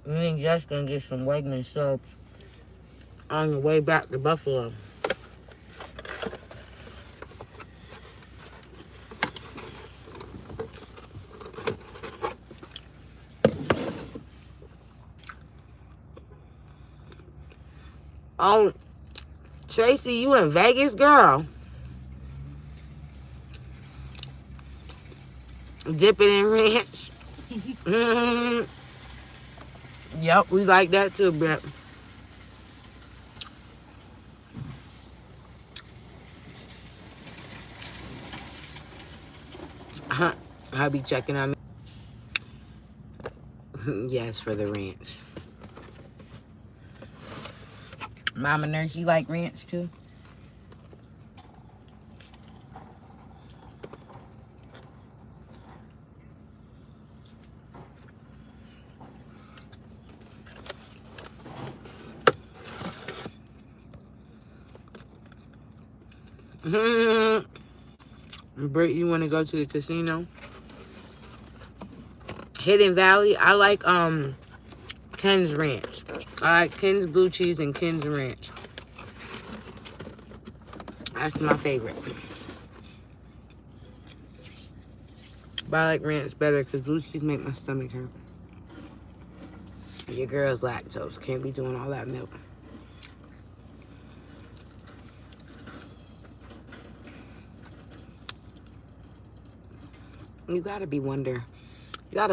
Me and Jess gonna get some Wegman subs on the way back to Buffalo. Oh, Tracy, you in Vegas, girl? Dip it in ranch. Yep, we like that too, but I'll be checking on me. Yes, for the ranch. Mama Nurse, you like ranch too? Britt, you want to go to the casino? Hidden Valley. I like Ken's Ranch. I like Ken's Blue Cheese and Ken's Ranch. That's my favorite. But I like ranch better because blue cheese make my stomach hurt. Your girl's lactose. Can't be doing all that milk. You gotta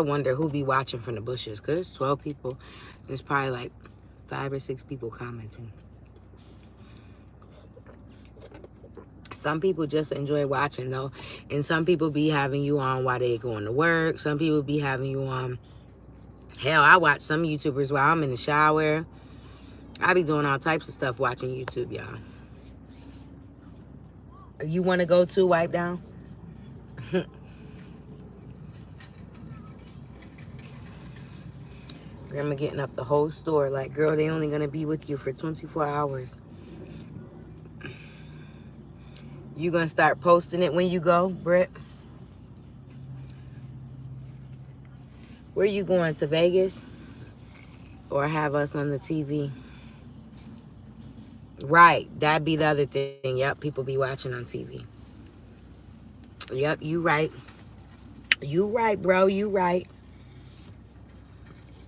wonder who be watching from the bushes, because it's 12 people. There's probably like 5 or 6 people commenting. Some people just enjoy watching though. And some people be having you on while they going to work. Some people be having you on. Hell, I watch some YouTubers while I'm in the shower. I be doing all types of stuff watching YouTube, y'all. You want to go to Wipe Down? Grandma getting up the whole store. Like, girl, they only gonna be with you for 24 hours. You gonna start posting it when you go, Britt? Where you going, to Vegas? Or have us on the TV? Right, that'd be the other thing. Yep, people be watching on TV. Yep, you right. You right, bro, you right.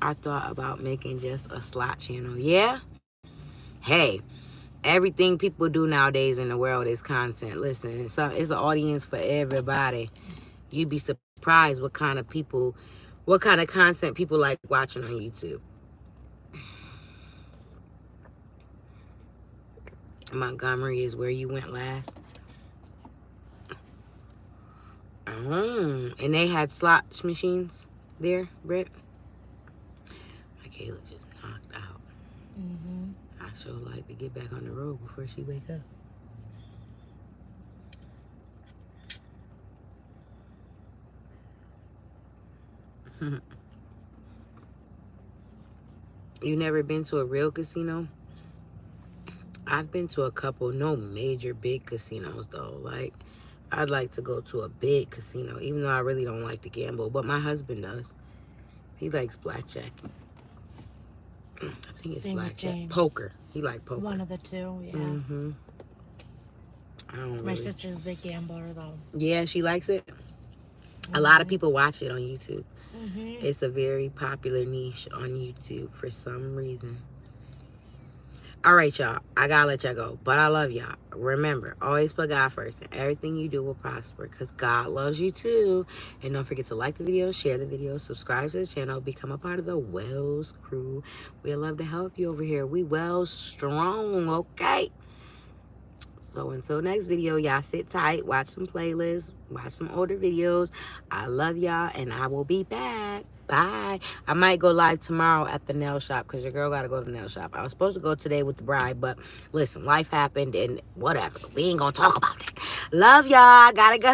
I thought about making just a slot channel. Yeah? Hey, everything people do nowadays in the world is content. Listen, it's an audience for everybody. You'd be surprised what kind of content people like watching on YouTube. Montgomery is where you went last. And they had slot machines there, Britt. Michaela just knocked out. Mm-hmm. I sure like to get back on the road before she wake up. You never been to a real casino? I've been to a couple, no major big casinos though. Like, I'd like to go to a big casino, even though I really don't like to gamble, but my husband does. He likes blackjack. I think it's Same with blackjack. James. Poker. He like poker. One of the two, yeah. Mm-hmm. I don't My really. sister's a big gambler, though. Yeah, she likes it. A lot of people watch it on YouTube. Mm-hmm. It's a very popular niche on YouTube for some reason. All right, y'all. I gotta let y'all go, but I love y'all. Remember, always put God first, and everything you do will prosper because God loves you too. And don't forget to like the video, share the video, subscribe to the channel, become a part of the Wells crew. We love to help you over here. We well strong, okay? So until next video, y'all sit tight, watch some playlists, watch some older videos. I love y'all, and I will be back. Bye. I might go live tomorrow at the nail shop because your girl got to go to the nail shop. I was supposed to go today with the bride, but listen, life happened and whatever. We ain't going to talk about it. Love y'all. Gotta go.